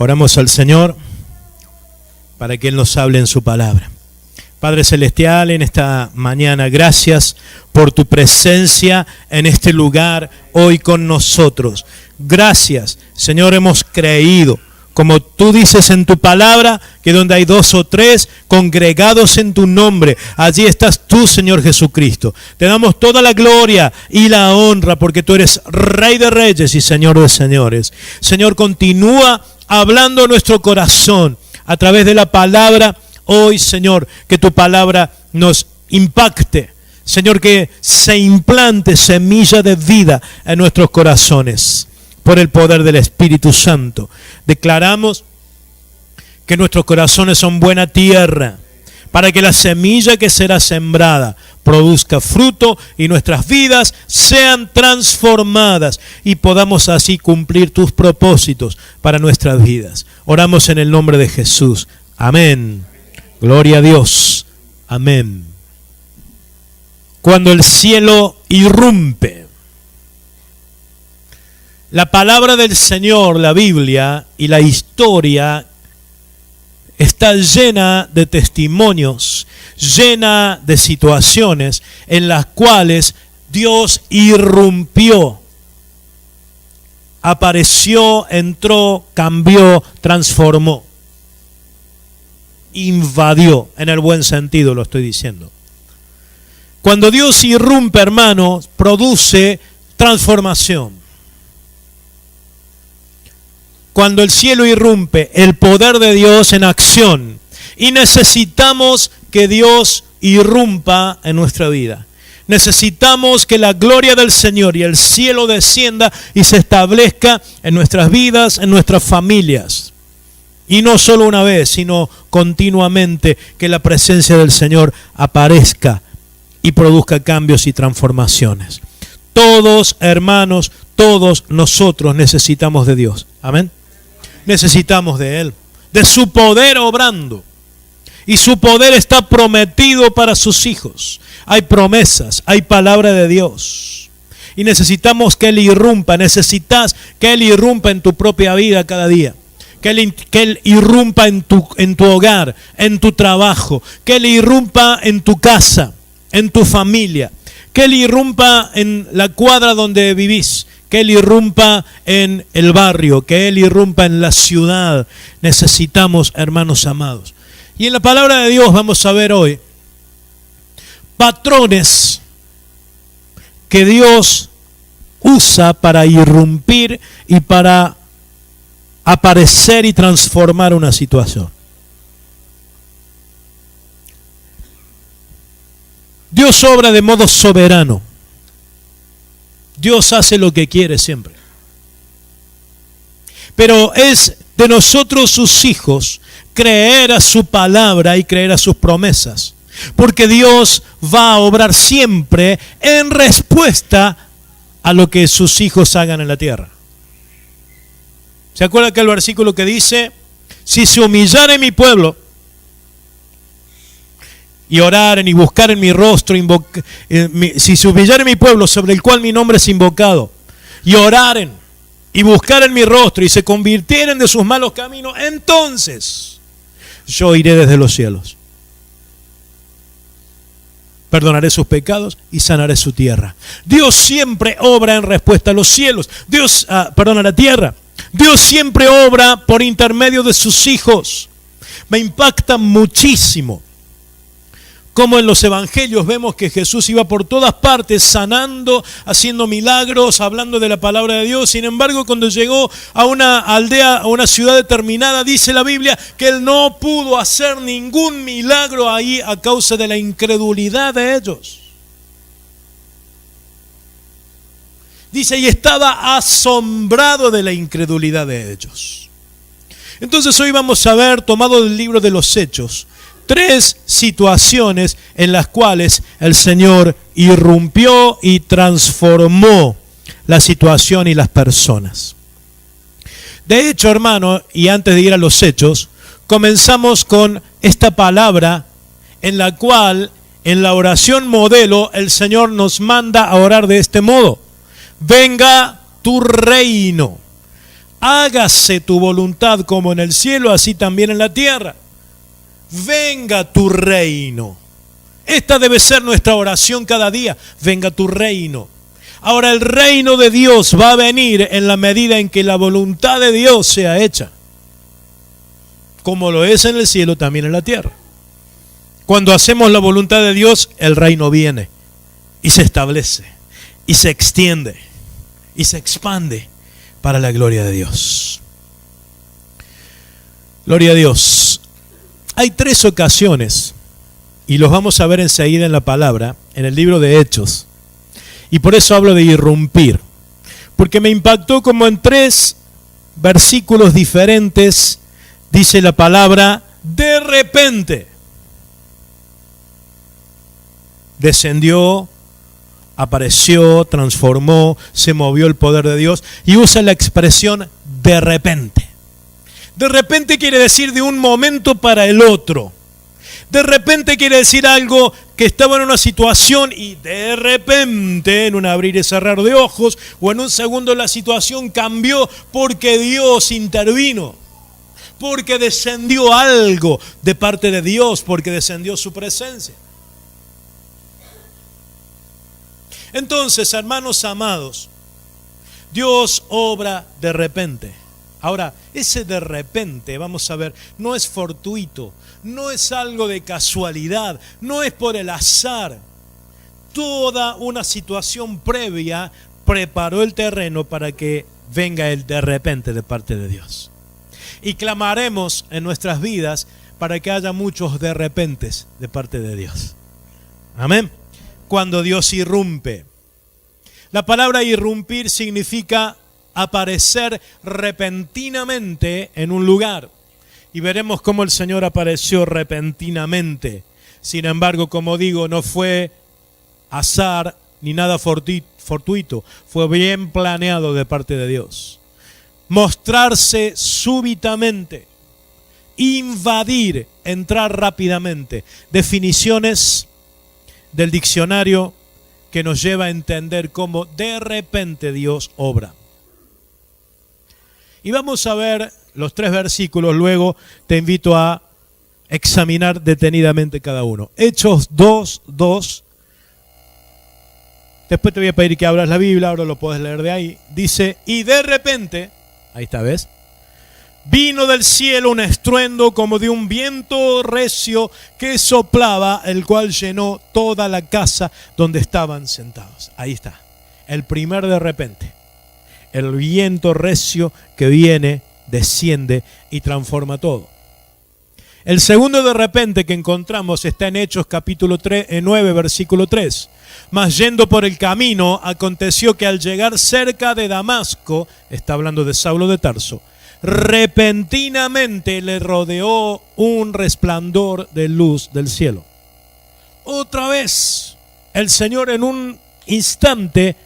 Oramos al Señor para que Él nos hable en su palabra. Padre Celestial, en esta mañana, gracias por tu presencia en este lugar hoy con nosotros. Gracias, Señor, hemos creído, como tú dices en tu palabra, que donde hay 2 o 3 congregados en tu nombre, allí estás tú, Señor Jesucristo. Te damos toda la gloria y la honra porque tú eres Rey de Reyes y Señor de Señores. Señor, continúa hablando a nuestro corazón a través de la palabra hoy, Señor, que tu palabra nos impacte. Señor, que se implante semilla de vida en nuestros corazones por el poder del Espíritu Santo. Declaramos que nuestros corazones son buena tierra para que la semilla que será sembrada produzca fruto y nuestras vidas sean transformadas y podamos así cumplir tus propósitos para nuestras vidas. Oramos en el nombre de Jesús. Amén. Gloria a Dios. Amén. Cuando el cielo irrumpe. La palabra del Señor, la Biblia y la historia está llena de testimonios, llena de situaciones en las cuales Dios irrumpió, apareció, entró, cambió, transformó, invadió, en el buen sentido lo estoy diciendo. Cuando Dios irrumpe, hermanos, produce transformación. Cuando el cielo irrumpe, el poder de Dios en acción. Y necesitamos que Dios irrumpa en nuestra vida. Necesitamos que la gloria del Señor y el cielo descienda y se establezca en nuestras vidas, en nuestras familias. Y no solo una vez, sino continuamente que la presencia del Señor aparezca y produzca cambios y transformaciones. Todos, hermanos, todos nosotros necesitamos de Dios. Amén. Necesitamos de Él, de su poder obrando. Y su poder está prometido para sus hijos. Hay promesas, hay palabra de Dios. Y necesitamos que Él irrumpa. Necesitas que Él irrumpa en tu propia vida cada día. Que Él irrumpa en tu hogar, en tu trabajo. Que Él irrumpa en tu casa, en tu familia. Que Él irrumpa en la cuadra donde vivís. Que Él irrumpa en el barrio, que Él irrumpa en la ciudad. Necesitamos, hermanos amados. Y en la palabra de Dios vamos a ver hoy patrones que Dios usa para irrumpir y para aparecer y transformar una situación. Dios obra de modo soberano. Dios hace lo que quiere siempre. Pero es de nosotros sus hijos creer a su palabra y creer a sus promesas. Porque Dios va a obrar siempre en respuesta a lo que sus hijos hagan en la tierra. ¿Se acuerda aquel versículo que dice: si se humillare mi pueblo y oraren y buscaren mi rostro, si se humillare mi pueblo sobre el cual mi nombre es invocado, y oraren y buscaren mi rostro y se convirtieren de sus malos caminos, entonces yo iré desde los cielos, perdonaré sus pecados y sanaré su tierra. Dios siempre obra en respuesta a los cielos, a la tierra. Dios siempre obra por intermedio de sus hijos. Me impacta muchísimo como en los evangelios vemos que Jesús iba por todas partes sanando, haciendo milagros, hablando de la palabra de Dios. Sin embargo, cuando llegó a una aldea, a una ciudad determinada, dice la Biblia que Él no pudo hacer ningún milagro ahí a causa de la incredulidad de ellos. Dice, y estaba asombrado de la incredulidad de ellos. Entonces hoy vamos a ver, tomado del libro de los Hechos, 3 situaciones en las cuales el Señor irrumpió y transformó la situación y las personas. De hecho, hermano, y antes de ir a los Hechos, comenzamos con esta palabra en la cual, en la oración modelo, el Señor nos manda a orar de este modo: venga tu reino. hágase tu voluntad como en el cielo, así también en la tierra. Venga tu reino. Esta debe ser nuestra oración cada día. Venga tu reino. Ahora, el reino de Dios va a venir en la medida en que la voluntad de Dios sea hecha. Como lo es en el cielo, también en la tierra. Cuando hacemos la voluntad de Dios, el reino viene y se establece y se extiende y se expande para la gloria de Dios. Gloria a Dios. Hay 3 ocasiones, y los vamos a ver enseguida en la palabra, en el libro de Hechos. Y por eso hablo de irrumpir, porque me impactó como en 3 versículos diferentes dice la palabra de repente. Descendió, apareció, transformó, se movió el poder de Dios y usa la expresión de repente. De repente quiere decir de un momento para el otro. De repente quiere decir algo que estaba en una situación y de repente, en un abrir y cerrar de ojos, o en un segundo la situación cambió porque Dios intervino, porque descendió algo de parte de Dios, porque descendió su presencia. Entonces, hermanos amados, Dios obra de repente. Ahora, ese de repente, vamos a ver, no es fortuito, no es algo de casualidad, no es por el azar. Toda una situación previa preparó el terreno para que venga el de repente de parte de Dios. Y clamaremos en nuestras vidas para que haya muchos de repentes de parte de Dios. Amén. Cuando Dios irrumpe. La palabra irrumpir significa aparecer repentinamente en un lugar. Y veremos cómo el Señor apareció repentinamente. Sin embargo, como digo, no fue azar ni nada fortuito. Fue bien planeado de parte de Dios. Mostrarse súbitamente. Invadir, entrar rápidamente. Definiciones del diccionario que nos lleva a entender cómo de repente Dios obra. Y vamos a ver los 3 versículos, luego te invito a examinar detenidamente cada uno. Hechos 2:2. Después te voy a pedir que abras la Biblia, ahora lo puedes leer de ahí. Dice, y de repente, ahí está, ¿ves? Vino del cielo un estruendo como de un viento recio que soplaba, el cual llenó toda la casa donde estaban sentados. Ahí está, el primer de repente. El viento recio que viene, desciende y transforma todo. El segundo de repente que encontramos está en Hechos capítulo 9, versículo 3. Mas yendo por el camino, aconteció que al llegar cerca de Damasco, está hablando de Saulo de Tarso, repentinamente le rodeó un resplandor de luz del cielo. Otra vez, el Señor en un instante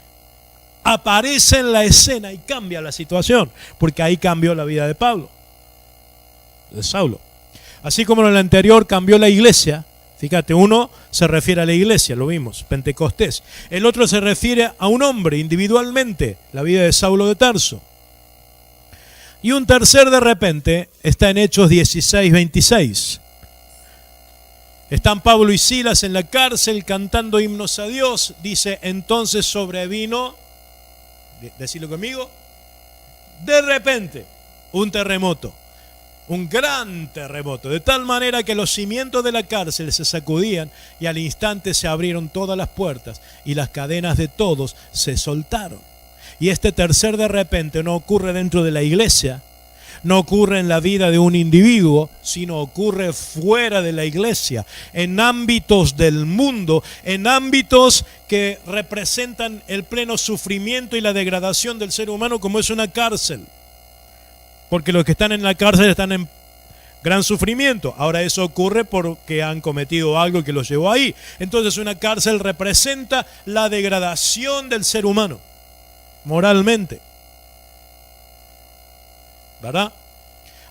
aparece en la escena y cambia la situación, porque ahí cambió la vida de Pablo, de Saulo. Así como en el anterior cambió la iglesia, fíjate, uno se refiere a la iglesia, lo vimos, Pentecostés. El otro se refiere a un hombre individualmente, la vida de Saulo de Tarso. Y un tercer de repente está en Hechos 16:26. Están Pablo y Silas en la cárcel cantando himnos a Dios. Dice, entonces sobrevino, decilo conmigo, de repente un terremoto, un gran terremoto, de tal manera que los cimientos de la cárcel se sacudían y al instante se abrieron todas las puertas y las cadenas de todos se soltaron. Y este tercer de repente no ocurre dentro de la iglesia, no ocurre en la vida de un individuo, sino ocurre fuera de la iglesia, en ámbitos del mundo, en ámbitos que representan el pleno sufrimiento y la degradación del ser humano, como es una cárcel. Porque los que están en la cárcel están en gran sufrimiento. Ahora eso ocurre porque han cometido algo que los llevó ahí. Entonces una cárcel representa la degradación del ser humano, moralmente. ¿Verdad?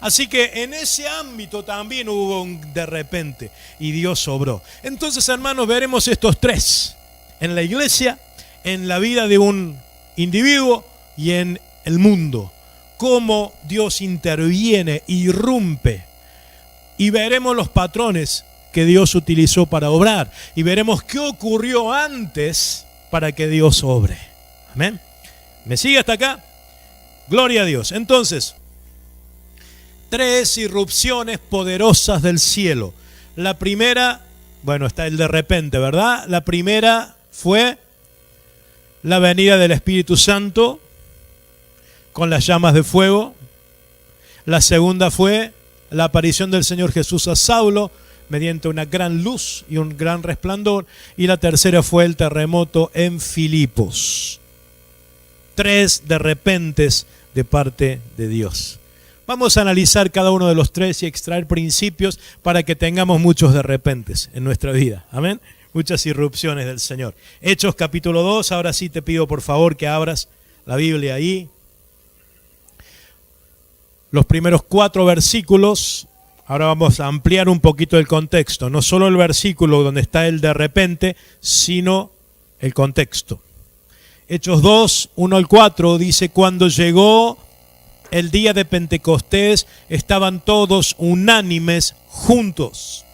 Así que en ese ámbito también hubo un de repente y Dios obró. Entonces, hermanos, veremos estos 3. En la iglesia, en la vida de un individuo y en el mundo. cómo Dios interviene, irrumpe, y veremos los patrones que Dios utilizó para obrar, y veremos qué ocurrió antes para que Dios obre. Amén. ¿Me sigue hasta acá? Gloria a Dios. Entonces, 3 irrupciones poderosas del cielo. La primera, bueno, está el de repente, ¿verdad? La primera fue la venida del Espíritu Santo con las llamas de fuego. La segunda fue la aparición del Señor Jesús a Saulo mediante una gran luz y un gran resplandor. Y la tercera fue el terremoto en Filipos. 3 de repentes de parte de Dios. Vamos a analizar cada uno de los 3 y extraer principios para que tengamos muchos de repentes en nuestra vida. Amén. Muchas irrupciones del Señor. Hechos capítulo 2, ahora sí te pido por favor que abras la Biblia ahí. Los primeros 4 versículos, ahora vamos a ampliar un poquito el contexto. No solo el versículo donde está el de repente, sino el contexto. Hechos 2, 1 al 4 dice: cuando llegó el día de Pentecostés, estaban todos unánimes juntos.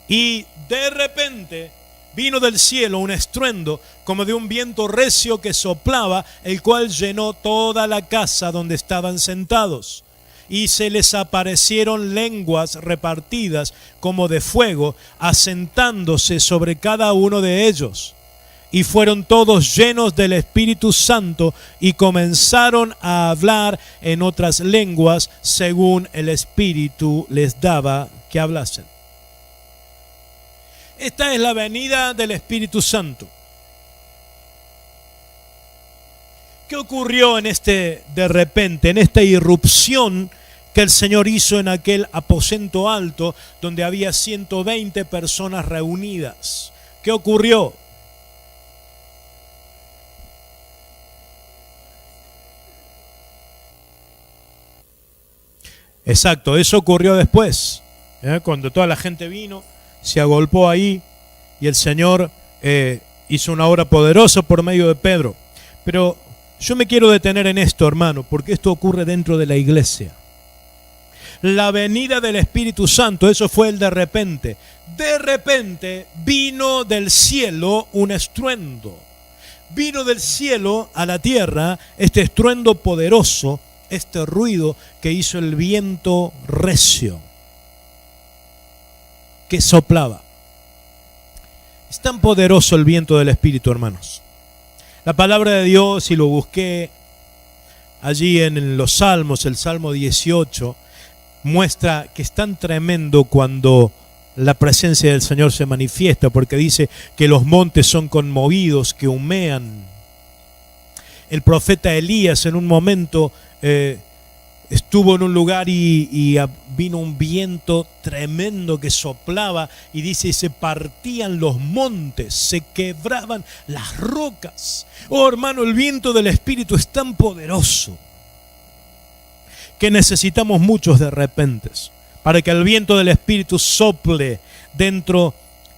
Y de repente vino del cielo un estruendo como de un viento recio que soplaba, el cual llenó toda la casa donde estaban sentados. Y se les aparecieron lenguas repartidas como de fuego, asentándose sobre cada uno de ellos. Y fueron todos llenos del Espíritu Santo y comenzaron a hablar en otras lenguas según el Espíritu les daba que hablasen. Esta es la venida del Espíritu Santo. ¿Qué ocurrió en este de repente, en esta irrupción que el Señor hizo en aquel aposento alto donde había 120 personas reunidas? ¿Qué ocurrió? Exacto, eso ocurrió después, cuando toda la gente vino, se agolpó ahí y el Señor hizo una obra poderosa por medio de Pedro. Pero yo me quiero detener en esto, hermano, porque esto ocurre dentro de la iglesia. La venida del Espíritu Santo, eso fue el de repente. De repente vino del cielo un estruendo. Vino del cielo a la tierra este estruendo poderoso, este ruido que hizo el viento recio que soplaba. Es tan poderoso el viento del Espíritu, hermanos. La palabra de Dios, y lo busqué allí en los Salmos, el Salmo 18, muestra que es tan tremendo cuando la presencia del Señor se manifiesta, porque dice que los montes son conmovidos, que humean. El profeta Elías en un momento estuvo en un lugar y vino un viento tremendo que soplaba y dice, y se partían los montes, se quebraban las rocas. Oh hermano, el viento del Espíritu es tan poderoso que necesitamos muchos de repentes para que el viento del Espíritu sople dentro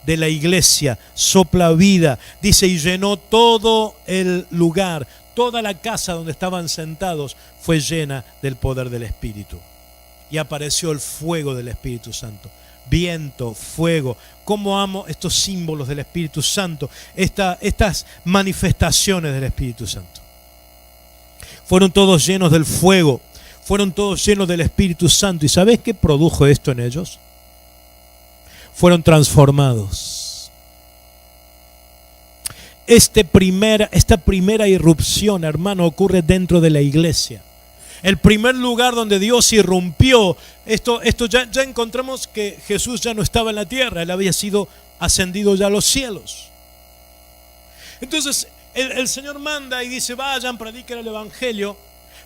de la iglesia, sopla vida. Dice, y llenó todo el lugar, toda la casa donde estaban sentados fue llena del poder del Espíritu. Y apareció el fuego del Espíritu Santo. Viento, fuego. Cómo amo estos símbolos del Espíritu Santo, estas manifestaciones del Espíritu Santo. Fueron todos llenos del fuego, fueron todos llenos del Espíritu Santo. ¿Y sabés qué produjo esto en ellos? Fueron transformados. Esta primera irrupción, hermano, ocurre dentro de la iglesia. El primer lugar donde Dios irrumpió, esto ya encontramos que Jesús ya no estaba en la tierra, Él había sido ascendido ya a los cielos. Entonces el Señor manda y dice, vayan, prediquen el Evangelio.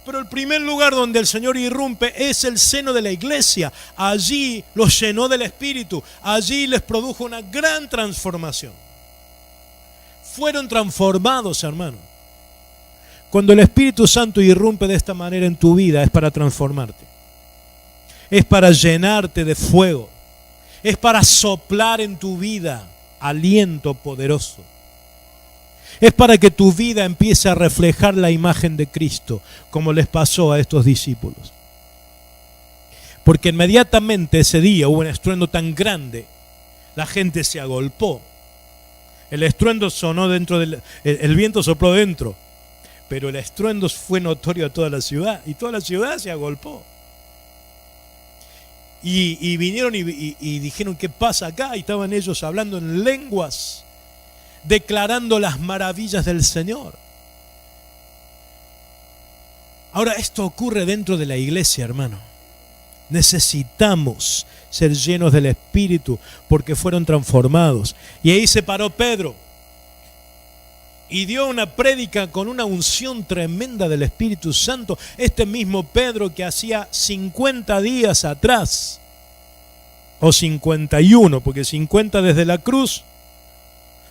Pero el primer lugar donde el Señor irrumpe es el seno de la iglesia. Allí los llenó del Espíritu, allí les produjo una gran transformación. Fueron transformados, hermano. Cuando el Espíritu Santo irrumpe de esta manera en tu vida, es para transformarte. Es para llenarte de fuego. Es para soplar en tu vida aliento poderoso. Es para que tu vida empiece a reflejar la imagen de Cristo, como les pasó a estos discípulos. Porque inmediatamente ese día hubo un estruendo tan grande, la gente se agolpó. El estruendo sonó dentro el viento sopló dentro, pero el estruendo fue notorio a toda la ciudad y toda la ciudad se agolpó. Y vinieron y dijeron, ¿qué pasa acá? Y estaban ellos hablando en lenguas, declarando las maravillas del Señor. Ahora, esto ocurre dentro de la iglesia, hermano. Necesitamos ser llenos del Espíritu porque fueron transformados. Y ahí se paró Pedro y dio una prédica con una unción tremenda del Espíritu Santo. Este mismo Pedro que hacía 50 días atrás, o 51, porque 50 desde la cruz,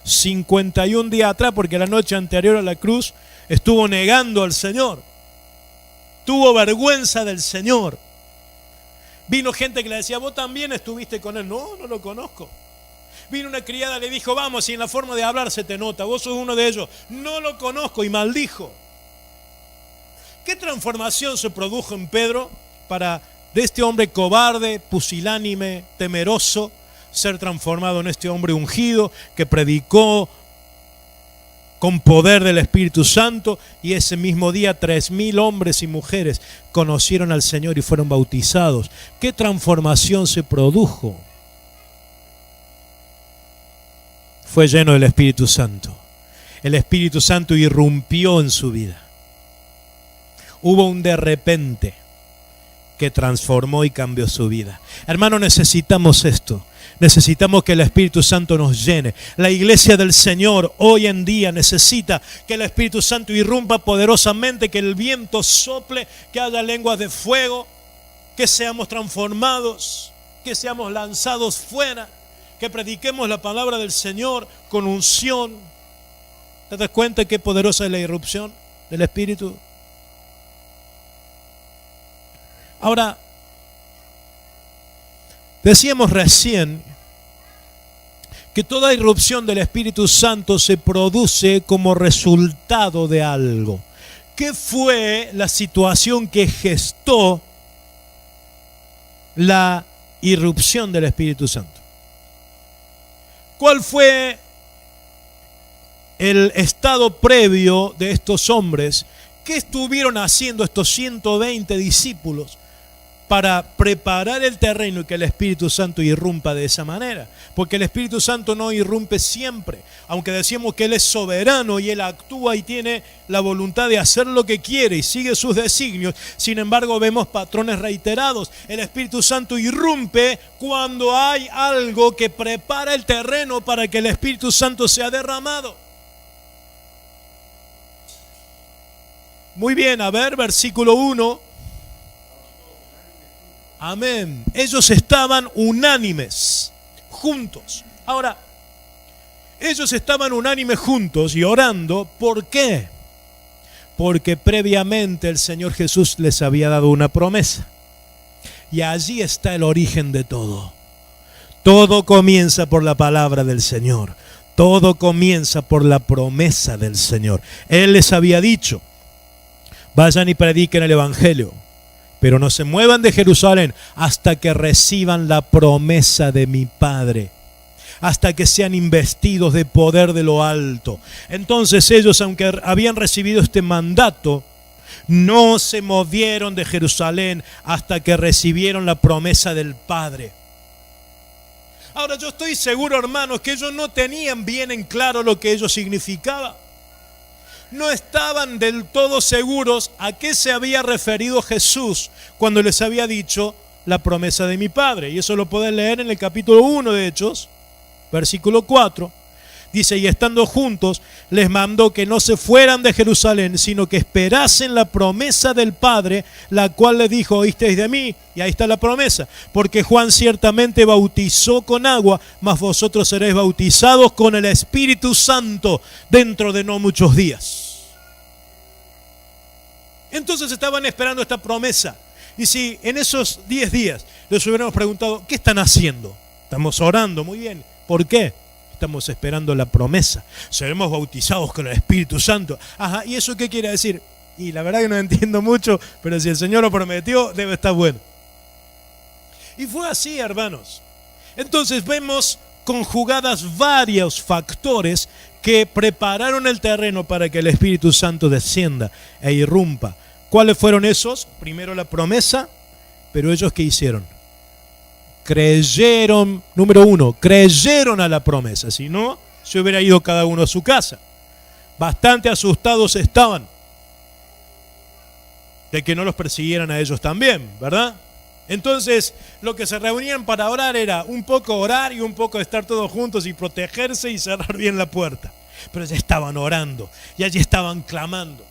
51 días atrás, porque la noche anterior a la cruz estuvo negando al Señor, tuvo vergüenza del Señor. Vino gente que le decía, vos también estuviste con él. No, no lo conozco. Vino una criada, le dijo, vamos, y en la forma de hablar se te nota, vos sos uno de ellos. No lo conozco, y maldijo. ¿Qué transformación se produjo en Pedro para de este hombre cobarde, pusilánime, temeroso, ser transformado en este hombre ungido que predicó con poder del Espíritu Santo? Y ese mismo día 3,000 hombres y mujeres conocieron al Señor y fueron bautizados. ¿Qué transformación se produjo? Fue lleno del Espíritu Santo. El Espíritu Santo irrumpió en su vida. Hubo un de repente que transformó y cambió su vida. Hermano, necesitamos esto. Necesitamos que el Espíritu Santo nos llene. La iglesia del Señor hoy en día necesita que el Espíritu Santo irrumpa poderosamente, que el viento sople, que haya lenguas de fuego, que seamos transformados, que seamos lanzados fuera, que prediquemos la palabra del Señor con unción. ¿Te das cuenta qué poderosa es la irrupción del Espíritu? Ahora, decíamos recién que toda irrupción del Espíritu Santo se produce como resultado de algo. ¿Qué fue la situación que gestó la irrupción del Espíritu Santo? ¿Cuál fue el estado previo de estos hombres? ¿Qué estuvieron haciendo estos 120 discípulos para preparar el terreno y que el Espíritu Santo irrumpa de esa manera? Porque el Espíritu Santo no irrumpe siempre, aunque decimos que Él es soberano y Él actúa y tiene la voluntad de hacer lo que quiere y sigue sus designios. Sin embargo, vemos patrones reiterados. El Espíritu Santo irrumpe cuando hay algo que prepara el terreno para que el Espíritu Santo sea derramado. Muy bien, a ver, versículo 1. Amén. Ellos estaban unánimes, juntos. Ahora, ellos estaban unánimes juntos y orando. ¿Por qué? Porque previamente el Señor Jesús les había dado una promesa. Y allí está el origen de todo. Todo comienza por la palabra del Señor. Todo comienza por la promesa del Señor. Él les había dicho, vayan y prediquen el Evangelio, pero no se muevan de Jerusalén hasta que reciban la promesa de mi Padre, hasta que sean investidos de poder de lo alto. Entonces ellos, aunque habían recibido este mandato, no se movieron de Jerusalén hasta que recibieron la promesa del Padre. Ahora, yo estoy seguro, hermanos, que ellos no tenían bien en claro lo que ello significaba. No estaban del todo seguros a qué se había referido Jesús cuando les había dicho la promesa de mi Padre. Y eso lo pueden leer en el capítulo 1 de Hechos, versículo 4. Dice, y estando juntos, les mandó que no se fueran de Jerusalén, sino que esperasen la promesa del Padre, la cual les dijo, oísteis de mí, y ahí está la promesa. Porque Juan ciertamente bautizó con agua, mas vosotros seréis bautizados con el Espíritu Santo dentro de no muchos días. Entonces estaban esperando esta promesa. Y si en esos 10 días les hubiéramos preguntado, ¿qué están haciendo? Estamos orando, muy bien. ¿Por qué? Estamos esperando la promesa. Seremos bautizados con el Espíritu Santo. Ajá, ¿y eso qué quiere decir? Y la verdad que no entiendo mucho, pero si el Señor lo prometió, debe estar bueno. Y fue así, hermanos. Entonces vemos conjugadas varios factores que prepararon el terreno para que el Espíritu Santo descienda e irrumpa. ¿Cuáles fueron esos? Primero la promesa, pero ellos ¿qué hicieron? Creyeron, número uno, creyeron a la promesa, si no, se hubiera ido cada uno a su casa. Bastante asustados estaban de que no los persiguieran a ellos también, ¿verdad? Entonces, lo que se reunían para orar era un poco orar y un poco estar todos juntos y protegerse y cerrar bien la puerta. Pero ya estaban orando y allí estaban clamando.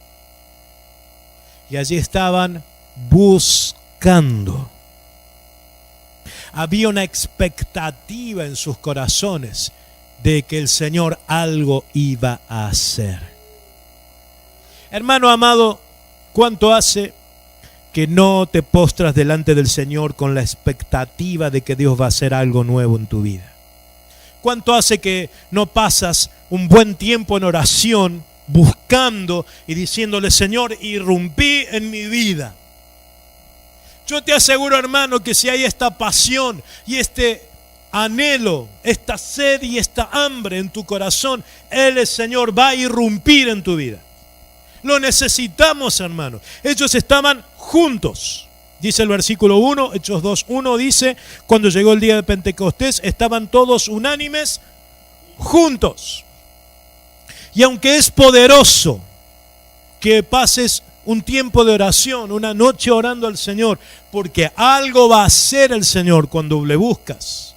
Y allí estaban buscando. Había una expectativa en sus corazones de que el Señor algo iba a hacer. Hermano amado, ¿cuánto hace que no te postras delante del Señor con la expectativa de que Dios va a hacer algo nuevo en tu vida? ¿Cuánto hace que no pasas un buen tiempo en oración buscando y diciéndole, Señor, irrumpí en mi vida? Yo te aseguro, hermano, que si hay esta pasión y este anhelo, esta sed y esta hambre en tu corazón, Él, el Señor, va a irrumpir en tu vida. Lo necesitamos, hermano. Ellos estaban juntos. Dice el versículo 1, Hechos 2:1 dice, cuando llegó el día de Pentecostés, estaban todos unánimes juntos. Y aunque es poderoso que pases un tiempo de oración, una noche orando al Señor, porque algo va a hacer el Señor cuando le buscas.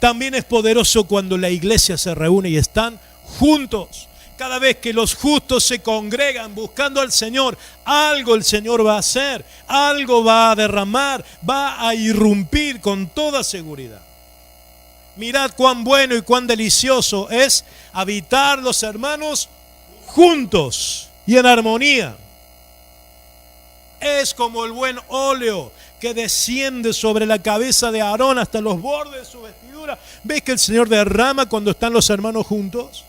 También es poderoso cuando la iglesia se reúne y están juntos. Cada vez que los justos se congregan buscando al Señor, algo el Señor va a hacer, algo va a derramar, va a irrumpir con toda seguridad. Mirad cuán bueno y cuán delicioso es habitar los hermanos juntos y en armonía. Es como el buen óleo que desciende sobre la cabeza de Aarón hasta los bordes de su vestidura. ¿Ves que el Señor derrama cuando están los hermanos juntos?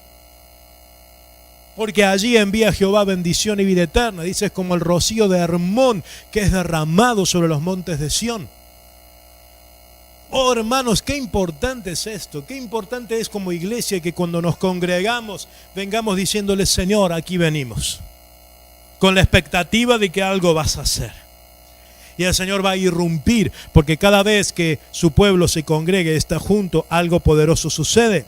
Porque allí envía Jehová bendición y vida eterna. Dice, es como el rocío de Hermón que es derramado sobre los montes de Sión. Oh, hermanos, qué importante es esto. Qué importante es como iglesia que cuando nos congregamos vengamos diciéndole, Señor, aquí venimos, con la expectativa de que algo vas a hacer. Y el Señor va a irrumpir, porque cada vez que su pueblo se congregue y está junto, algo poderoso sucede.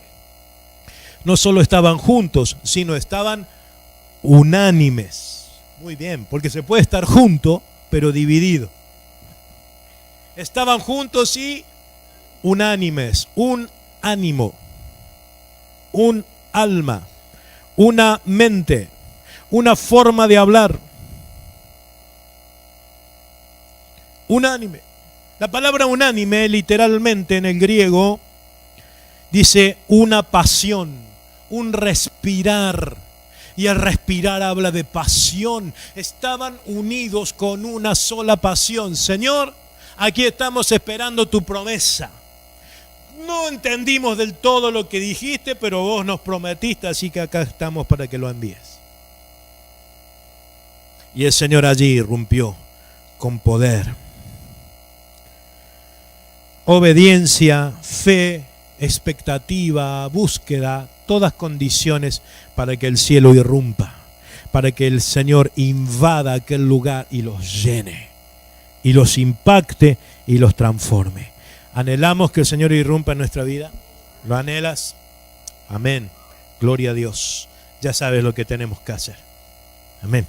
No solo estaban juntos, sino estaban unánimes. Muy bien, porque se puede estar junto, pero dividido. Estaban juntos y unánimes, un ánimo, un alma, una mente, una forma de hablar. Unánime. La palabra unánime literalmente en el griego dice una pasión, un respirar. Y el respirar habla de pasión. Estaban unidos con una sola pasión. Señor, aquí estamos esperando tu promesa. No entendimos del todo lo que dijiste, pero vos nos prometiste, así que acá estamos para que lo envíes. Y el Señor allí irrumpió con poder. Obediencia, fe, expectativa, búsqueda, todas condiciones para que el cielo irrumpa, para que el Señor invada aquel lugar y los llene, y los impacte y los transforme. ¿Anhelamos que el Señor irrumpa en nuestra vida? ¿Lo anhelas? Amén. Gloria a Dios. Ya sabes lo que tenemos que hacer. Amén.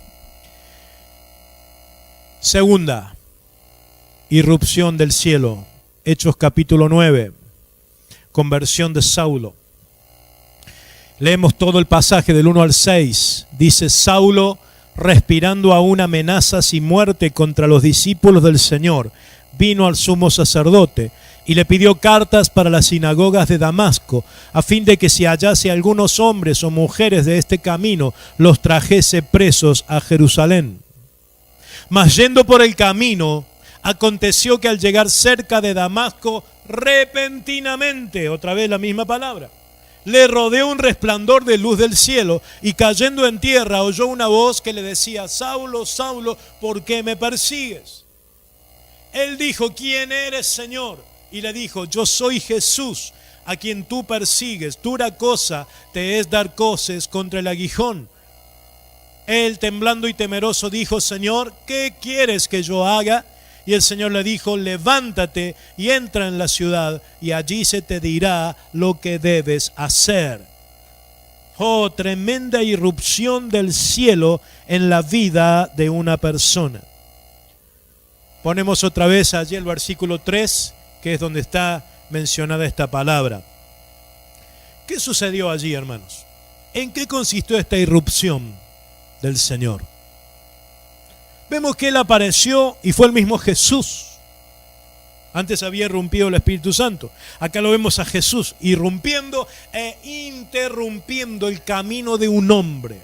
Segunda, irrupción del cielo. Hechos capítulo 9, conversión de Saulo. Leemos todo el pasaje del 1 al 6. Dice, Saulo, respirando aún amenazas y muerte contra los discípulos del Señor, vino al sumo sacerdote y le pidió cartas para las sinagogas de Damasco, a fin de que si hallase algunos hombres o mujeres de este camino, los trajese presos a Jerusalén. Mas yendo por el camino, aconteció que al llegar cerca de Damasco, repentinamente, otra vez la misma palabra, le rodeó un resplandor de luz del cielo, y cayendo en tierra oyó una voz que le decía: Saulo, Saulo, ¿por qué me persigues? Él dijo: ¿quién eres, Señor? Y le dijo: yo soy Jesús, a quien tú persigues. Dura cosa te es dar coces contra el aguijón. Él, temblando y temeroso, dijo: Señor, ¿qué quieres que yo haga? Y el Señor le dijo: levántate y entra en la ciudad, y allí se te dirá lo que debes hacer. Oh, tremenda irrupción del cielo en la vida de una persona. Ponemos otra vez allí el versículo 3, que es donde está mencionada esta palabra. ¿Qué sucedió allí, hermanos? ¿En qué consistió esta irrupción del Señor? Vemos que Él apareció y fue el mismo Jesús. Antes había irrumpido el Espíritu Santo. Acá lo vemos a Jesús irrumpiendo e interrumpiendo el camino de un hombre.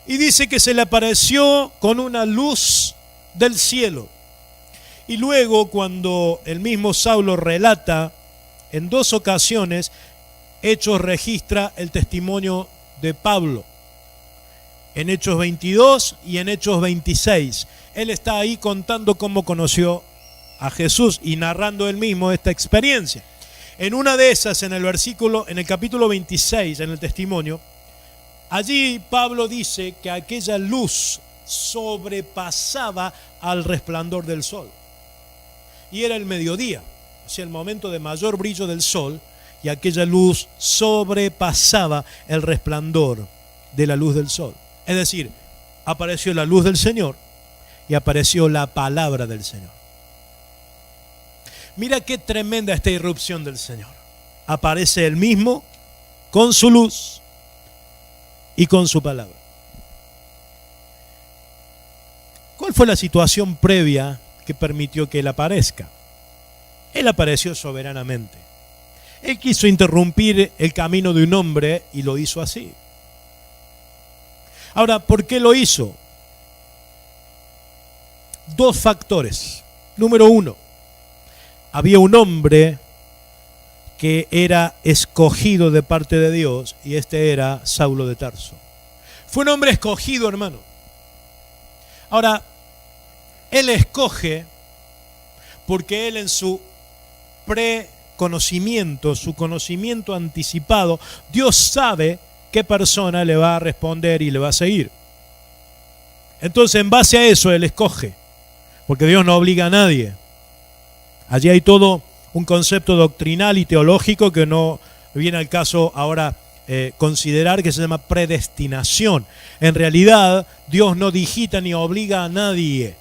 Y dice que se le apareció con una luz del cielo. Y luego, cuando el mismo Saulo relata en 2 ocasiones, Hechos registra el testimonio de Pablo. En Hechos 22 y en Hechos 26. Él está ahí contando cómo conoció a Jesús y narrando él mismo esta experiencia. En una de esas, en el capítulo 26, en el testimonio, allí Pablo dice que aquella luz sobrepasaba al resplandor del sol. Y era el mediodía, o sea, el momento de mayor brillo del sol, y aquella luz sobrepasaba el resplandor de la luz del sol. Es decir, apareció la luz del Señor y apareció la palabra del Señor. Mira qué tremenda esta irrupción del Señor. Aparece Él mismo con su luz y con su palabra. ¿Cuál fue la situación previa que permitió que Él aparezca? Él apareció soberanamente. Él quiso interrumpir el camino de un hombre y lo hizo así. Ahora, ¿por qué lo hizo? 2 factores. Número 1, había un hombre que era escogido de parte de Dios, y este era Saulo de Tarso. Fue un hombre escogido, hermano. Ahora, él escoge porque él, en su preconocimiento, su conocimiento anticipado, Dios sabe qué persona le va a responder y le va a seguir. Entonces, en base a eso, él escoge, porque Dios no obliga a nadie. Allí hay todo un concepto doctrinal y teológico que no viene al caso ahora considerar, que se llama predestinación. En realidad, Dios no digita ni obliga a nadie.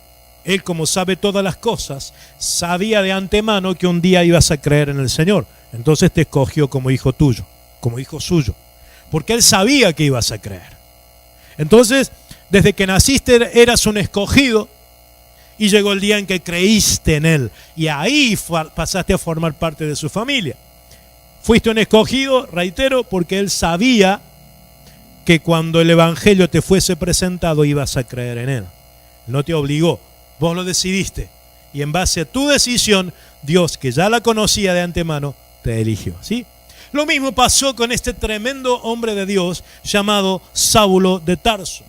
Él, como sabe todas las cosas, sabía de antemano que un día ibas a creer en el Señor. Entonces te escogió como hijo tuyo, como hijo suyo, porque Él sabía que ibas a creer. Entonces, desde que naciste eras un escogido, y llegó el día en que creíste en Él, y ahí pasaste a formar parte de su familia. Fuiste un escogido, reitero, porque Él sabía que cuando el Evangelio te fuese presentado ibas a creer en Él. No te obligó, vos lo decidiste, y en base a tu decisión, Dios, que ya la conocía de antemano, te eligió, ¿sí? Lo mismo pasó con este tremendo hombre de Dios llamado Saulo de Tarso.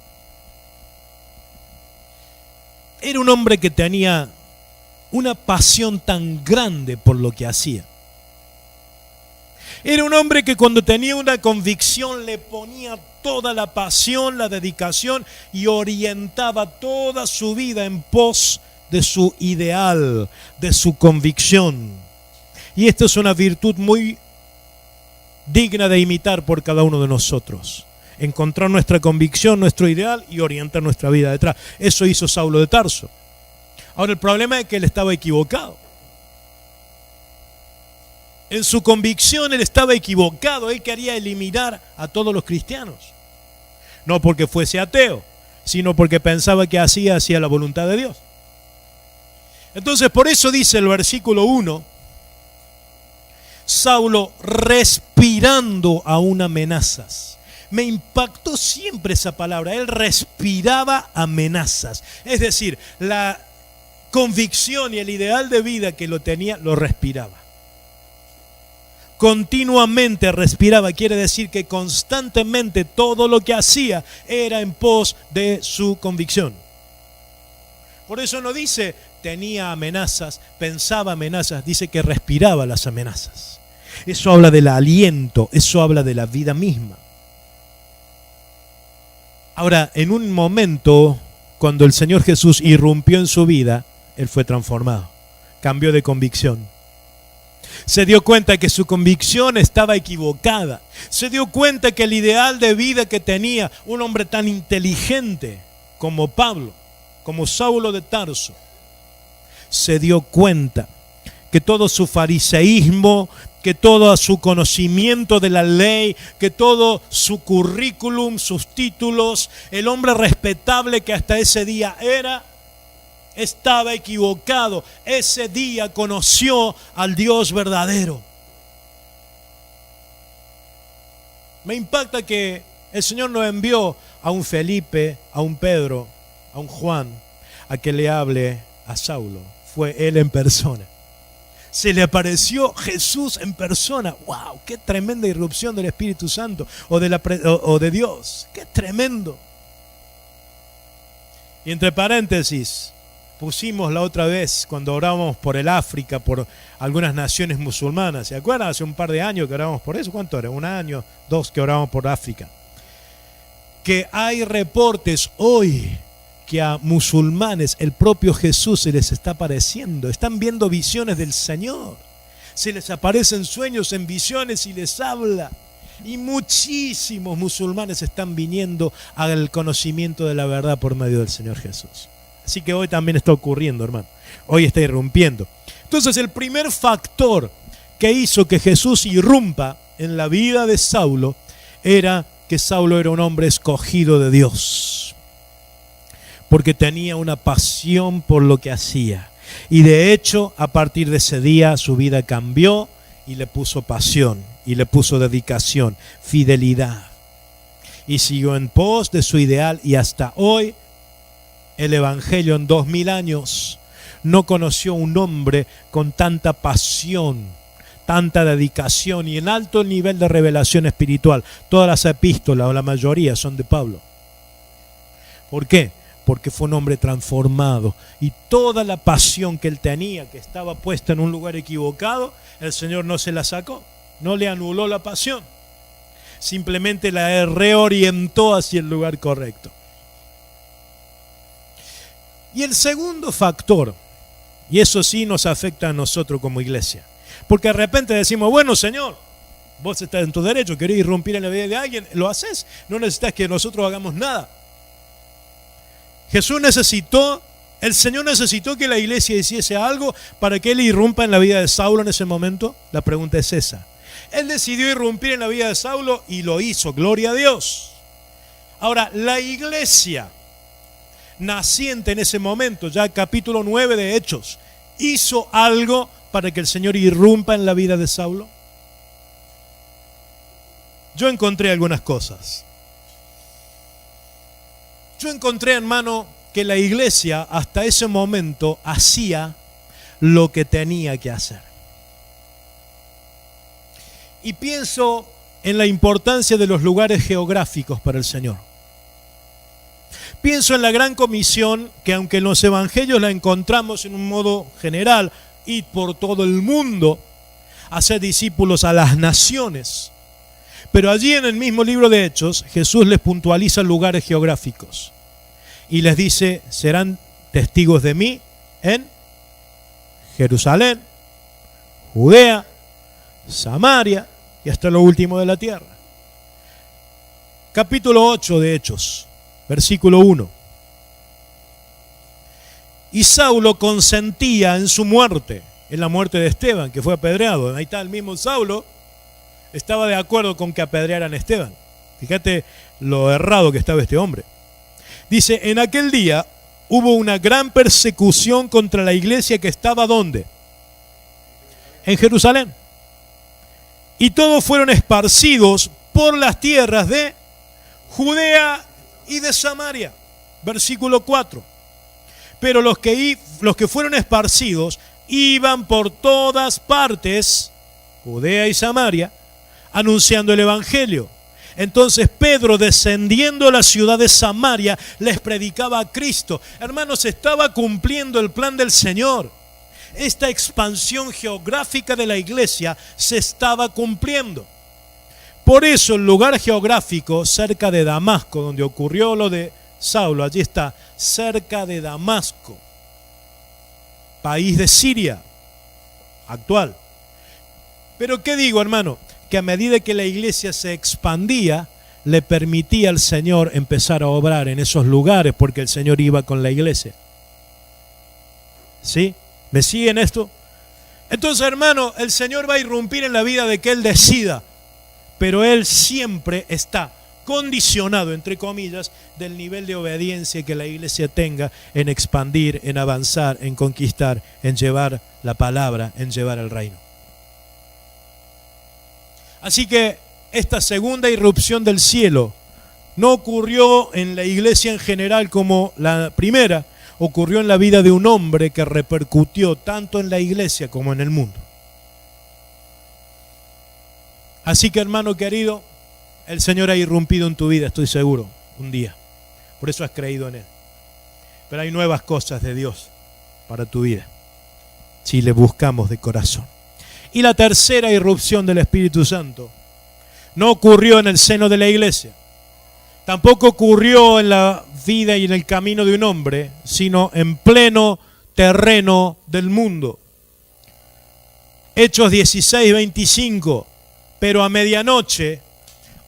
Era un hombre que tenía una pasión tan grande por lo que hacía. Era un hombre que cuando tenía una convicción le ponía toda la pasión, la dedicación, y orientaba toda su vida en pos de su ideal, de su convicción. Y esto es una virtud muy digna de imitar por cada uno de nosotros. Encontrar nuestra convicción, nuestro ideal, y orientar nuestra vida detrás. Eso hizo Saulo de Tarso. Ahora, el problema es que él estaba equivocado. En su convicción él estaba equivocado. Él quería eliminar a todos los cristianos. No porque fuese ateo, sino porque pensaba que hacía la voluntad de Dios. Entonces, por eso dice el versículo 1, Saulo respirando aún amenazas. Me impactó siempre esa palabra. Él respiraba amenazas. Es decir, la convicción y el ideal de vida que lo tenía, lo respiraba. continuamente respiraba. Quiere decir que constantemente todo lo que hacía era en pos de su convicción. Por eso no dice tenía amenazas, pensaba amenazas, dice que respiraba las amenazas. Eso habla del aliento, eso habla de la vida misma. Ahora, en un momento, cuando el Señor Jesús irrumpió en su vida, Él fue transformado, cambió de convicción. Se dio cuenta que su convicción estaba equivocada. Se dio cuenta que el ideal de vida que tenía un hombre tan inteligente como Pablo, como Saulo de Tarso, se dio cuenta que todo su fariseísmo, que todo su conocimiento de la ley, que todo su currículum, sus títulos, el hombre respetable que hasta ese día era, estaba equivocado. Ese día conoció al Dios verdadero. Me impacta que el Señor no envió a un Felipe, a un Pedro, a un Juan, a que le hable a Saulo. Fue Él en persona. Se le apareció Jesús en persona. ¡Wow! ¡Qué tremenda irrupción del Espíritu Santo o de Dios! ¡Qué tremendo! Y entre paréntesis, pusimos la otra vez cuando orábamos por el África, por algunas naciones musulmanas. ¿Se acuerdan? Hace un par de años que orábamos por eso. ¿Cuánto era? Un año, dos que orábamos por África. Que hay reportes hoy que a musulmanes el propio Jesús se les está apareciendo. Están viendo visiones del Señor. Se les aparecen sueños en visiones y les habla. Y muchísimos musulmanes están viniendo al conocimiento de la verdad por medio del Señor Jesús. Así que hoy también está ocurriendo, hermano. Hoy está irrumpiendo. Entonces, el primer factor que hizo que Jesús irrumpa en la vida de Saulo era que Saulo era un hombre escogido de Dios, porque tenía una pasión por lo que hacía. Y de hecho, a partir de ese día, su vida cambió y le puso pasión, y le puso dedicación, fidelidad. Y siguió en pos de su ideal, y hasta hoy, el Evangelio en 2000 años no conoció un hombre con tanta pasión, tanta dedicación y en alto nivel de revelación espiritual. Todas las epístolas, o la mayoría, son de Pablo. ¿Por qué? Porque fue un hombre transformado, y toda la pasión que él tenía, que estaba puesta en un lugar equivocado, el Señor no se la sacó, no le anuló la pasión, simplemente la reorientó hacia el lugar correcto. Y el segundo factor, y eso sí nos afecta a nosotros como iglesia, porque de repente decimos, bueno, Señor, vos estás en tu derecho, querés irrumpir en la vida de alguien, lo haces, no necesitas que nosotros hagamos nada. El Señor necesitó que la iglesia hiciese algo para que Él irrumpa en la vida de Saulo en ese momento. La pregunta es esa. Él decidió irrumpir en la vida de Saulo y lo hizo, gloria a Dios. Ahora, la iglesia naciente en ese momento, ya capítulo 9 de Hechos, ¿hizo algo para que el Señor irrumpa en la vida de Saulo? Yo encontré algunas cosas. Yo encontré, hermano, que la iglesia hasta ese momento hacía lo que tenía que hacer. Y pienso en la importancia de los lugares geográficos para el Señor. Pienso en la gran comisión, que aunque en los evangelios la encontramos en un modo general, ir por todo el mundo, hacer discípulos a las naciones. Pero allí en el mismo libro de Hechos, Jesús les puntualiza lugares geográficos y les dice, serán testigos de mí en Jerusalén, Judea, Samaria y hasta lo último de la tierra. Capítulo 8 de Hechos, versículo 1. Y Saulo consentía en su muerte, en la muerte de Esteban, que fue apedreado. Ahí está el mismo Saulo, estaba de acuerdo con que apedrearan a Esteban. Fíjate lo errado que estaba este hombre. Dice, en aquel día hubo una gran persecución contra la iglesia que estaba ¿dónde? En Jerusalén. Y todos fueron esparcidos por las tierras de Judea y de Samaria. Versículo 4. Pero los que fueron esparcidos iban por todas partes Judea y Samaria, anunciando el evangelio. Entonces Pedro, descendiendo a la ciudad de Samaria, les predicaba a Cristo. Hermanos, estaba cumpliendo el plan del Señor. Esta expansión geográfica de la iglesia se estaba cumpliendo. Por eso el lugar geográfico cerca de Damasco, donde ocurrió lo de Saulo, allí está, cerca de Damasco, país de Siria actual. Pero ¿qué digo, hermano? Que a medida que la iglesia se expandía, le permitía al Señor empezar a obrar en esos lugares, porque el Señor iba con la iglesia. ¿Sí? ¿Me siguen esto? Entonces, hermano, el Señor va a irrumpir en la vida de que Él decida, pero Él siempre está condicionado, entre comillas, del nivel de obediencia que la iglesia tenga en expandir, en avanzar, en conquistar, en llevar la palabra, en llevar el reino. Así que esta segunda irrupción del cielo no ocurrió en la iglesia en general como la primera, ocurrió en la vida de un hombre que repercutió tanto en la iglesia como en el mundo. Así que, hermano querido, el Señor ha irrumpido en tu vida, estoy seguro, un día. Por eso has creído en Él. Pero hay nuevas cosas de Dios para tu vida, si le buscamos de corazón. Y la tercera irrupción del Espíritu Santo no ocurrió en el seno de la iglesia. Tampoco ocurrió en la vida y en el camino de un hombre, sino en pleno terreno del mundo. Hechos 16:25. Pero a medianoche,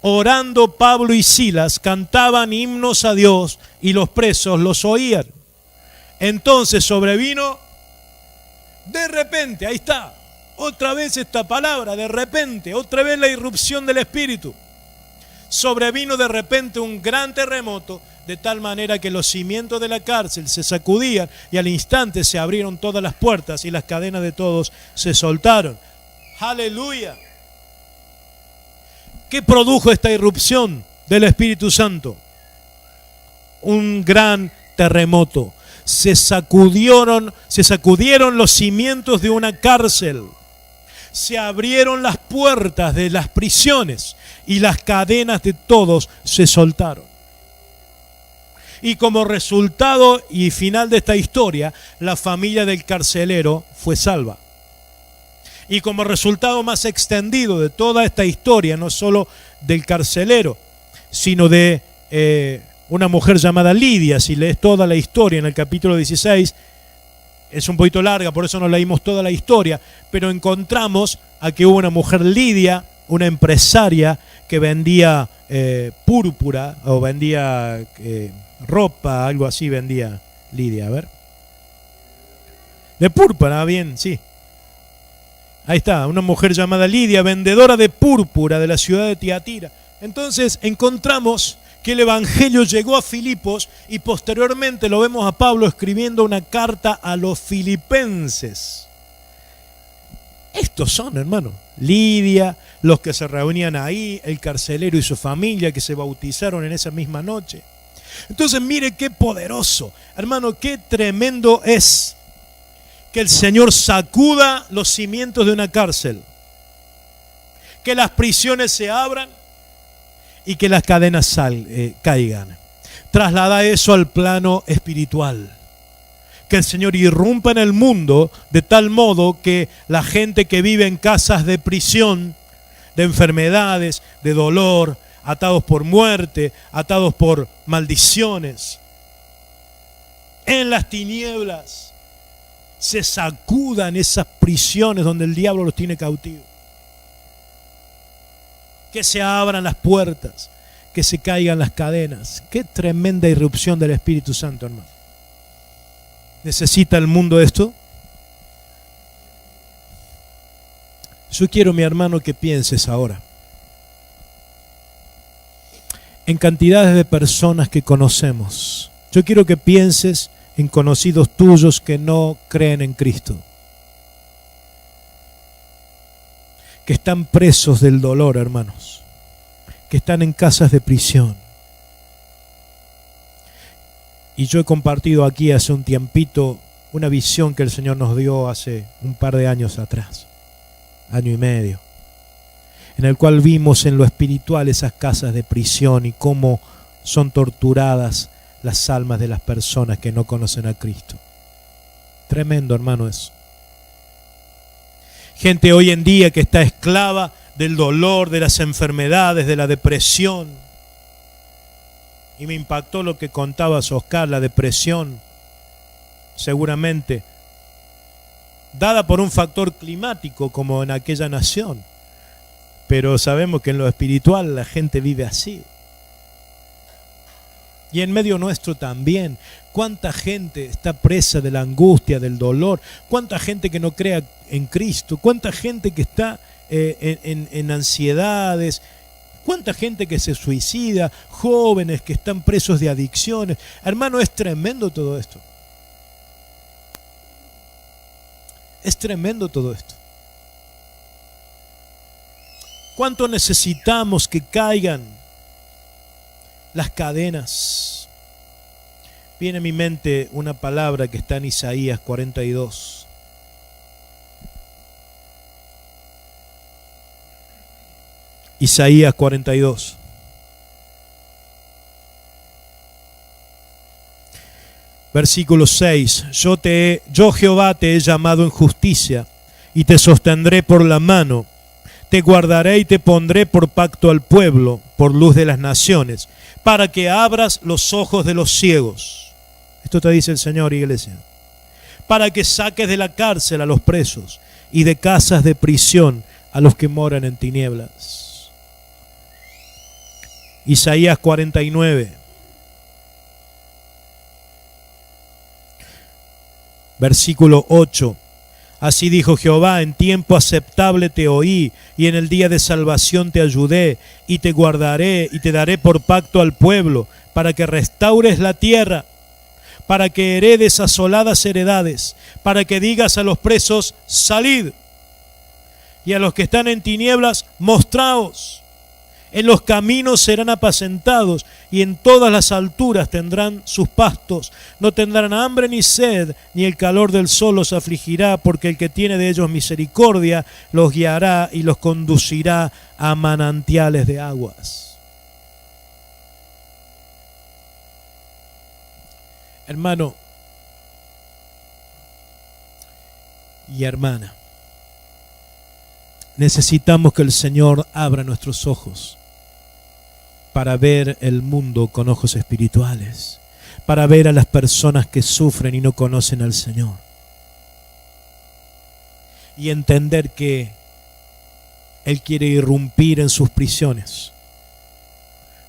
orando Pablo y Silas, cantaban himnos a Dios y los presos los oían. Entonces sobrevino de repente, ahí está, otra vez esta palabra, de repente, otra vez la irrupción del Espíritu. Sobrevino de repente un gran terremoto, de tal manera que los cimientos de la cárcel se sacudían y al instante se abrieron todas las puertas y las cadenas de todos se soltaron. ¡Aleluya! ¿Qué produjo esta irrupción del Espíritu Santo? Un gran terremoto. Se sacudieron los cimientos de una cárcel. Se abrieron las puertas de las prisiones y las cadenas de todos se soltaron. Y como resultado y final de esta historia, la familia del carcelero fue salva. Y como resultado más extendido de toda esta historia, no solo del carcelero, sino de una mujer llamada Lidia, si lees toda la historia en el capítulo 16, es un poquito larga, por eso no leímos toda la historia, pero encontramos a que hubo una mujer Lidia, una empresaria que vendía púrpura o vendía ropa, algo así vendía Lidia, a ver. De púrpura, bien, sí. Ahí está, una mujer llamada Lidia, vendedora de púrpura de la ciudad de Tiatira. Entonces encontramos que el evangelio llegó a Filipos y posteriormente lo vemos a Pablo escribiendo una carta a los filipenses. Estos son, hermano, Lidia, los que se reunían ahí, el carcelero y su familia que se bautizaron en esa misma noche. Entonces mire qué poderoso, hermano, qué tremendo es que el Señor sacuda los cimientos de una cárcel, que las prisiones se abran y que las cadenas caigan. Traslada eso al plano espiritual. Que el Señor irrumpa en el mundo de tal modo que la gente que vive en casas de prisión, de enfermedades, de dolor, atados por muerte, atados por maldiciones, en las tinieblas, se sacudan esas prisiones donde el diablo los tiene cautivos. Que se abran las puertas, que se caigan las cadenas. Qué tremenda irrupción del Espíritu Santo, hermano. ¿Necesita el mundo esto? Yo quiero, mi hermano, que pienses ahora en cantidades de personas que conocemos. Yo quiero que pienses en conocidos tuyos que no creen en Cristo, que están presos del dolor, hermanos, que están en casas de prisión. Y yo he compartido aquí hace un tiempito una visión que el Señor nos dio hace un par de años atrás, año y medio. en el cual vimos en lo espiritual esas casas de prisión y cómo son torturadas las almas de las personas que no conocen a Cristo. Tremendo, hermano, eso. Gente hoy en día que está esclava del dolor, de las enfermedades, de la depresión. Y me impactó lo que contabas, Oscar, la depresión, seguramente dada por un factor climático como en aquella nación. Pero sabemos que en lo espiritual la gente vive así. Y en medio nuestro también. ¿Cuánta gente está presa de la angustia, del dolor? ¿Cuánta gente que no crea en Cristo? ¿Cuánta gente que está en ansiedades? ¿Cuánta gente que se suicida? Jóvenes que están presos de adicciones. Hermano, es tremendo todo esto. Es tremendo todo esto. ¿Cuánto necesitamos que caigan las cadenas? Viene a mi mente una palabra que está en Isaías 42. Isaías 42. Versículo 6. Yo Jehová te he llamado en justicia y te sostendré por la mano. Te guardaré y te pondré por pacto al pueblo, por luz de las naciones, para que abras los ojos de los ciegos. Esto te dice el Señor, iglesia. Para que saques de la cárcel a los presos y de casas de prisión a los que moran en tinieblas. Isaías 49. Versículo 8. Así dijo Jehová, en tiempo aceptable te oí, y en el día de salvación te ayudé, y te guardaré, y te daré por pacto al pueblo, para que restaures la tierra, para que heredes asoladas heredades, para que digas a los presos, salid, y a los que están en tinieblas, mostraos. En los caminos serán apacentados, y en todas las alturas tendrán sus pastos. No tendrán hambre ni sed, ni el calor del sol los afligirá, porque el que tiene de ellos misericordia los guiará y los conducirá a manantiales de aguas. Hermano y hermana, necesitamos que el Señor abra nuestros ojos para ver el mundo con ojos espirituales, para ver a las personas que sufren y no conocen al Señor, y entender que Él quiere irrumpir en sus prisiones,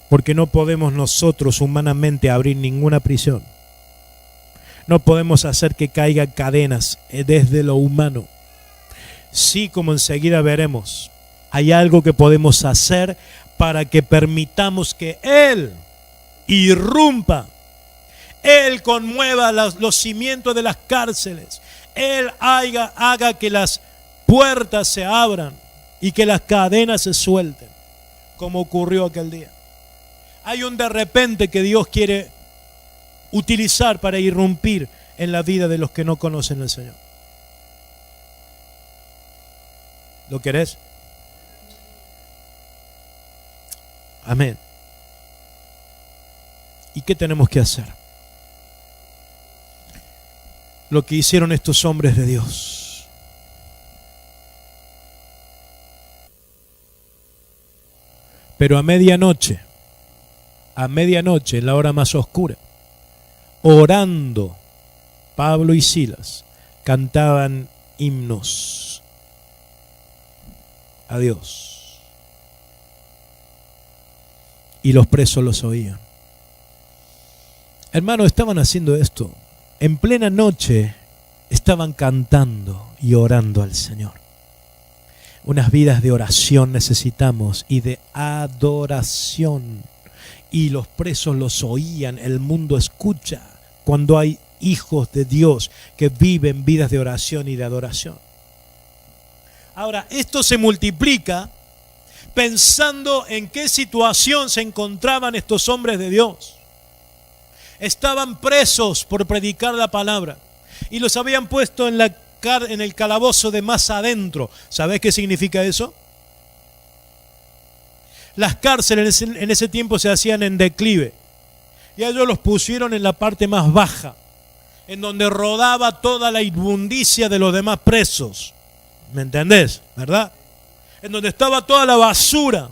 porque no podemos nosotros humanamente abrir ninguna prisión. No podemos hacer que caigan cadenas desde lo humano. Sí, como enseguida veremos, hay algo que podemos hacer para que permitamos que Él irrumpa, Él conmueva los cimientos de las cárceles, Él haga que las puertas se abran y que las cadenas se suelten, como ocurrió aquel día. Hay un de repente que Dios quiere utilizar para irrumpir en la vida de los que no conocen al Señor. ¿Lo querés? Amén. ¿Y qué tenemos que hacer? Lo que hicieron estos hombres de Dios. Pero a medianoche, en la hora más oscura, orando, Pablo y Silas cantaban himnos a Dios. Y los presos los oían. Hermanos, estaban haciendo esto. En plena noche estaban cantando y orando al Señor. Unas vidas de oración necesitamos y de adoración. Y los presos los oían, el mundo escucha cuando hay hijos de Dios que viven vidas de oración y de adoración. Ahora, esto se multiplica pensando en qué situación se encontraban estos hombres de Dios. Estaban presos por predicar la palabra y los habían puesto en el calabozo de más adentro. ¿Sabés qué significa eso? Las cárceles en ese tiempo se hacían en declive. Y a ellos los pusieron en la parte más baja, en donde rodaba toda la inmundicia de los demás presos. ¿Me entendés? ¿Verdad? En donde estaba toda la basura.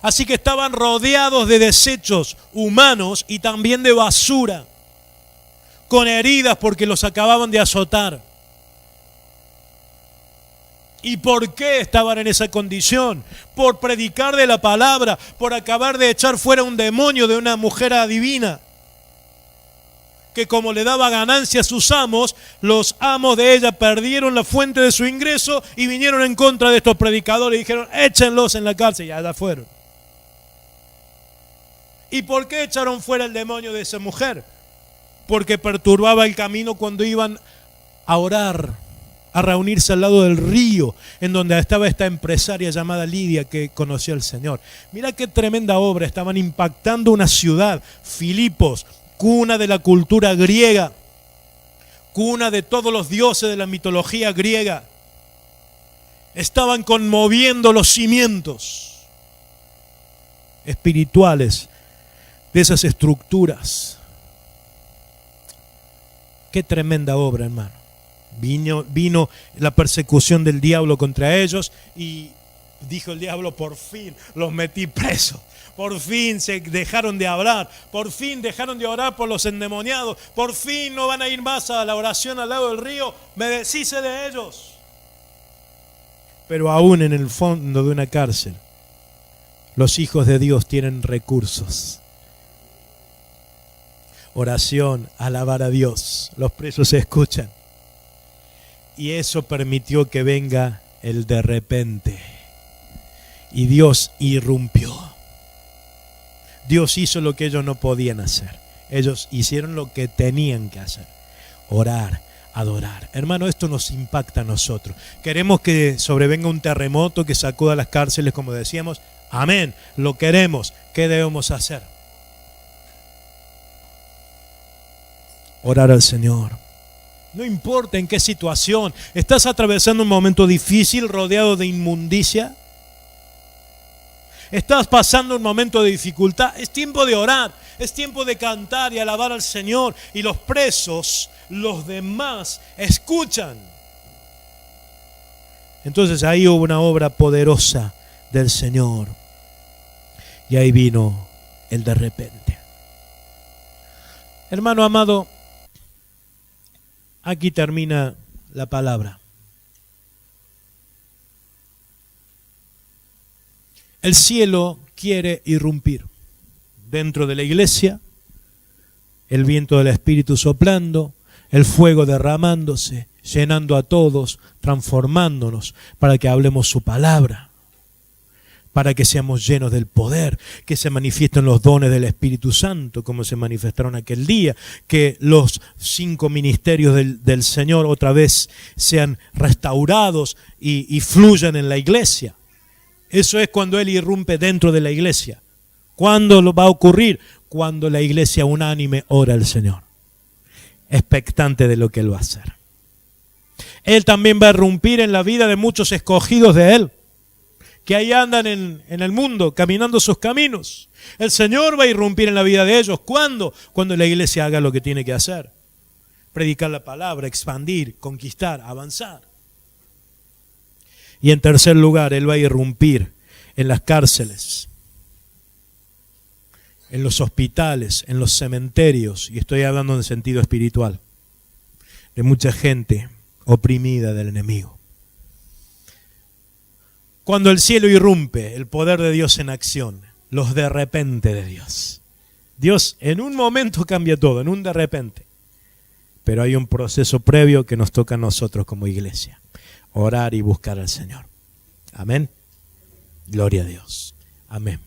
Así que estaban rodeados de desechos humanos y también de basura, con heridas porque los acababan de azotar. ¿Y por qué estaban en esa condición? Por predicar de la palabra, por acabar de echar fuera un demonio de una mujer adivina, que como le daba ganancia a sus amos, los amos de ella perdieron la fuente de su ingreso y vinieron en contra de estos predicadores y dijeron, échenlos en la cárcel, y allá fueron. ¿Y por qué echaron fuera el demonio de esa mujer? Porque perturbaba el camino cuando iban a orar, a reunirse al lado del río, en donde estaba esta empresaria llamada Lidia que conoció al Señor. Mira qué tremenda obra, estaban impactando una ciudad, Filipos, cuna de la cultura griega, cuna de todos los dioses de la mitología griega. Estaban conmoviendo los cimientos espirituales de esas estructuras. Qué tremenda obra, hermano. Vino la persecución del diablo contra ellos y dijo el diablo, por fin los metí presos. Por fin se dejaron de hablar, por fin dejaron de orar por los endemoniados, por fin no van a ir más a la oración al lado del río, me deshice de ellos. Pero aún en el fondo de una cárcel, los hijos de Dios tienen recursos. Oración, alabar a Dios, los presos se escuchan. Y eso permitió que venga el de repente. Y Dios irrumpió. Dios hizo lo que ellos no podían hacer. Ellos hicieron lo que tenían que hacer. Orar, adorar. Hermano, esto nos impacta a nosotros. Queremos que sobrevenga un terremoto que sacuda las cárceles, como decíamos. Amén. Lo queremos. ¿Qué debemos hacer? Orar al Señor. No importa en qué situación. ¿Estás atravesando un momento difícil rodeado de inmundicia? ¿Estás pasando un momento de dificultad? Es tiempo de orar, es tiempo de cantar y alabar al Señor. Y los presos, los demás, escuchan. Entonces ahí hubo una obra poderosa del Señor. Y ahí vino el de repente. Hermano amado, aquí termina la palabra. El cielo quiere irrumpir dentro de la iglesia, el viento del Espíritu soplando, el fuego derramándose, llenando a todos, transformándonos para que hablemos su palabra, para que seamos llenos del poder, que se manifiesten los dones del Espíritu Santo, como se manifestaron aquel día, que los 5 ministerios del Señor otra vez sean restaurados y fluyan en la iglesia. Eso es cuando Él irrumpe dentro de la iglesia. ¿Cuándo lo va a ocurrir? Cuando la iglesia unánime ora al Señor, expectante de lo que Él va a hacer. Él también va a irrumpir en la vida de muchos escogidos de Él, que ahí andan en el mundo, caminando sus caminos. El Señor va a irrumpir en la vida de ellos. ¿Cuándo? Cuando la iglesia haga lo que tiene que hacer. Predicar la palabra, expandir, conquistar, avanzar. Y en tercer lugar, Él va a irrumpir en las cárceles, en los hospitales, en los cementerios, y estoy hablando en sentido espiritual, de mucha gente oprimida del enemigo. Cuando el cielo irrumpe, el poder de Dios en acción, los de repente de Dios. Dios en un momento cambia todo, en un de repente. Pero hay un proceso previo que nos toca a nosotros como iglesia. Orar y buscar al Señor. Amén. Gloria a Dios. Amén.